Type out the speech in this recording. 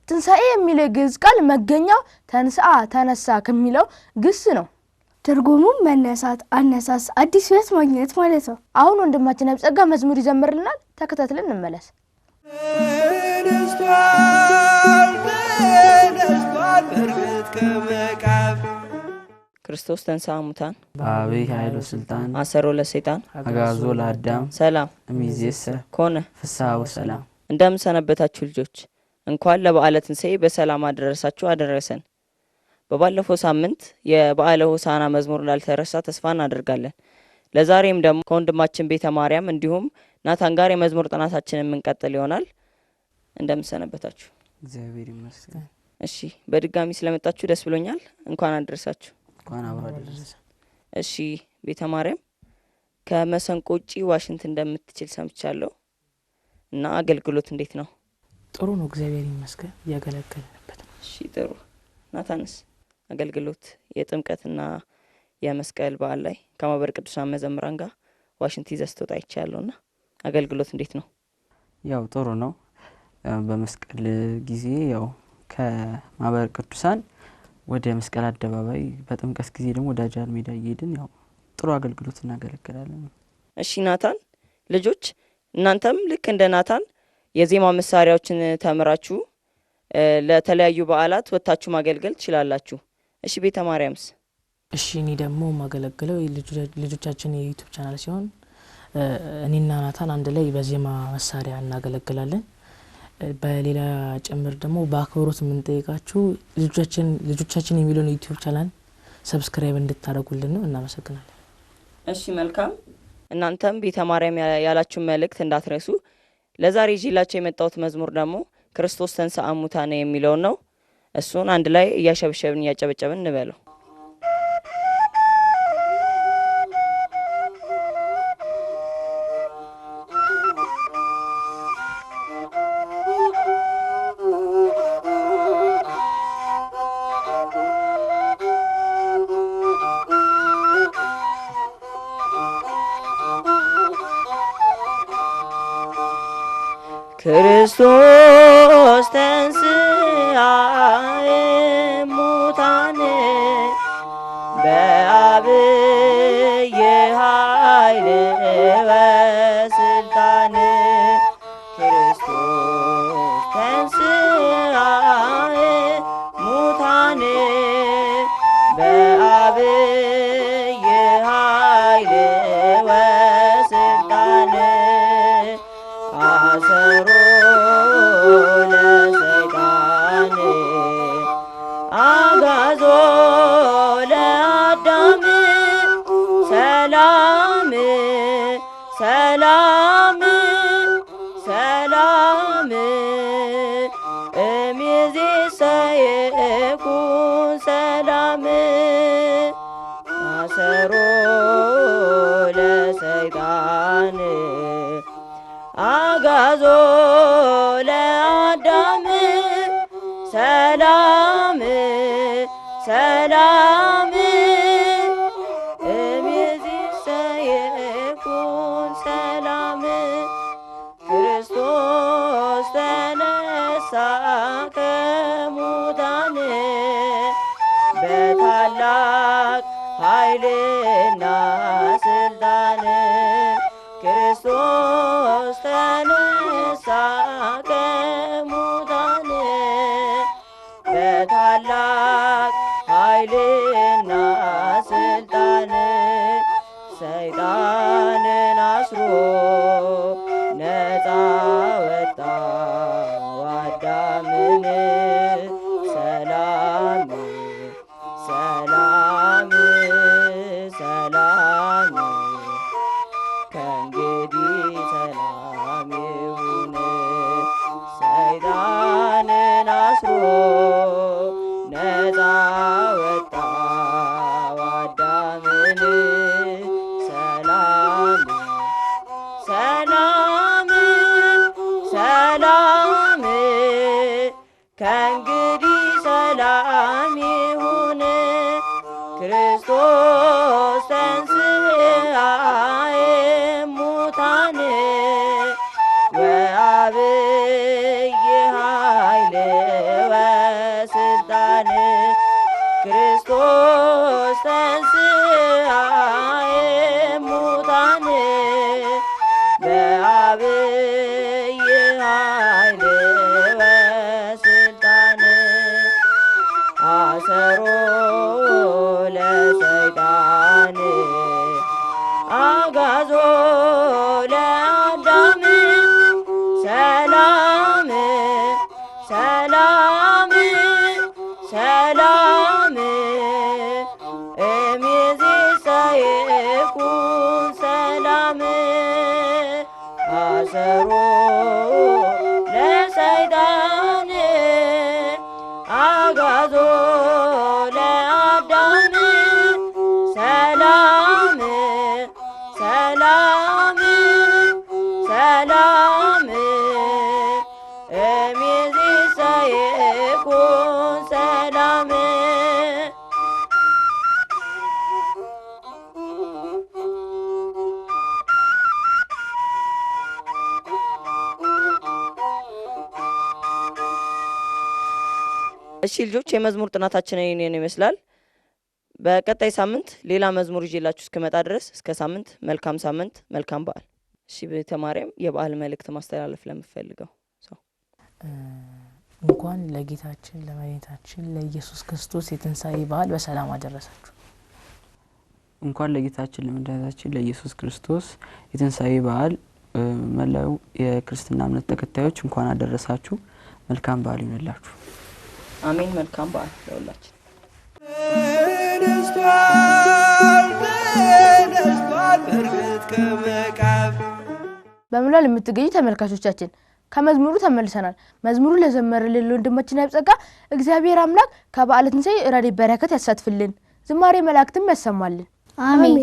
ትንሳኤ የሚለው ግዕዝ ቃል መገኛው ተንስአ ተነሳ ከሚለው ግስ ነው። ትርጉሙም መነሳት፣ አነሳስ፣ አዲስ ሕይወት ማግኘት ማለት ነው። አሁን ወንድማችን አብጸጋ መዝሙር ይዘምርልናል። ተከታትለን እንመለስ። ክርስቶስ ተንሥአ እሙታን በአብይ ኃይሉ ስልጣን አሰሮ ለሰይጣን አጋዞ ለአዳም ሰላም እምይእዜሰ ኮነ ፍስሐ ወሰላም። እንደምን ሰነበታችሁ ልጆች? እንኳን ለበዓለ ትንሣኤ በሰላም አደረሳችሁ አደረሰን። በባለፈው ሳምንት የበዓለ ሆሳዕና መዝሙር እንዳልተረሳ ተስፋ እናደርጋለን። ለዛሬም ደግሞ ከወንድማችን ቤተ ማርያም እንዲሁም ናታን ጋር የመዝሙር ጥናታችንን የምንቀጥል ይሆናል። እንደምን ሰነበታችሁ? እግዚአብሔር ይመስገን። እሺ፣ በድጋሚ ስለመጣችሁ ደስ ብሎኛል። እንኳን አደረሳችሁ። እንኳን አብሮ አደረሰ። እሺ፣ ቤተ ማርያም ከመሰንቆ ውጪ ዋሽንት እንደምትችል ሰምቻለሁ እና አገልግሎት እንዴት ነው? ጥሩ ነው፣ እግዚአብሔር ይመስገን፣ ያገለግልበት። እሺ፣ ጥሩ። ናታንስ አገልግሎት የጥምቀትና የመስቀል በዓል ላይ ከማህበረ ቅዱሳን መዘምራን ጋር ዋሽንት ይዘህ ስትወጣ አይቻለሁና አገልግሎት እንዴት ነው? ያው ጥሩ ነው። በመስቀል ጊዜ ያው ከማህበረ ቅዱሳን ወደ መስቀል አደባባይ፣ በጥምቀት ጊዜ ደግሞ ወደ አጃር ሜዳ እየሄድን ያው ጥሩ አገልግሎት እናገለግላለን። እሺ ናታን፣ ልጆች እናንተም ልክ እንደ ናታን የዜማ መሳሪያዎችን ተምራችሁ ለተለያዩ በዓላት ወጣችሁ ማገልገል ትችላላችሁ። እሺ ቤተ ማርያምስ? እሺ እኔ ደግሞ ማገለግለው ልጆቻችን የዩቲዩብ ቻናል ሲሆን እኔና ናታን አንድ ላይ በዜማ መሳሪያ እናገለግላለን። በሌላ ጭምር ደግሞ በአክብሮት የምንጠይቃችሁ ልጆቻችን የሚለውን ዩቲዩብ ቻናል ሰብስክራይብ እንድታደርጉልን ነው። እናመሰግናለን። እሺ መልካም። እናንተም ቤተ ማርያም ያላችሁ መልእክት እንዳትረሱ። ለዛሬ ይዤላችሁ የመጣሁት መዝሙር ደግሞ ክርስቶስ ተንሥአ እሙታን የሚለው ነው። እሱን አንድ ላይ እያሸበሸብን እያጨበጨብን እንበለው። ክርስቶስ ተንሥአ እሙታን በአብይ ኃይል ወስልጣን ክርስቶስ ተንሥአ እሙታን በአብይ ኃይል ወስልጣን አሰሮ ለሰይጣን አጋዞ ለአዳም ሰላም ሰላም ሰላም እምይእዜሰ ይኩን ሰላም አሰሮ ለሰይጣን አጋዞ ለአዳም ሰላም ሰላም እምይእዜሰ ይኩን ሰላም ክርስቶስ ተነሣ ከሙታን በታላቅ ኃይልና ስልጣን ክርስቶስ ተነሣ ከሙታን በታላቅ ኃይልና ስልጣን ሰይጣንን አስሮ ነፃ ወጣው አዳምን ሰላም ሰላም ሰላም ከእንግዲህ ሰላም ይሁን ሰይጣንን አስሮ ነፃ ወጣው አዳምን ሰላም ሰላም ሰላም ከእንግዲህ ሰላም ይሁን ክርስቶስ ተንሥአ እሙታን ወአብይ ኃይል ክርስቶስ ተንሥአ እሙታን በዐቢይ ኃይል ወሥልጣን አሰሮ ለሰይጣን አግዓዞ ለአዳም ሰላም ሰላም ሰላም እምይእዜሰ ይኩን ሰላም አሰሮ ለሰይጣን አግዓዞ ለአዳም ሰላም ሰላም ሰላም እምይእዜሰ ይኩን ሰላም። እሺ ልጆች የመዝሙር ጥናታችን ይሄን ይመስላል። በቀጣይ ሳምንት ሌላ መዝሙር ይዤላችሁ እስከመጣ ድረስ እስከ ሳምንት መልካም ሳምንት መልካም በዓል። እሺ በተማሪያም የበዓል መልእክት ማስተላለፍ ለምፈልገው ሰው እንኳን ለጌታችን ለመድኃኒታችን ለኢየሱስ ክርስቶስ የትንሣኤ በዓል በሰላም አደረሳችሁ። እንኳን ለጌታችን ለመድኃኒታችን ለኢየሱስ ክርስቶስ የትንሣኤ በዓል መላው የክርስትና እምነት ተከታዮች እንኳን አደረሳችሁ። መልካም በዓል ይሁንላችሁ። አሜን። መልካም በዓል ለሁላችን። በመላው የምትገኙ ተመልካቾቻችን ከመዝሙሩ ተመልሰናል። መዝሙሩ ለዘመረልን ወንድማችን ያብጸጋ እግዚአብሔር አምላክ ከበዓለ ትንሣኤ ረድኤት በረከት ያሳትፍልን፣ ዝማሬ መላእክትም ያሰማልን። አሜን።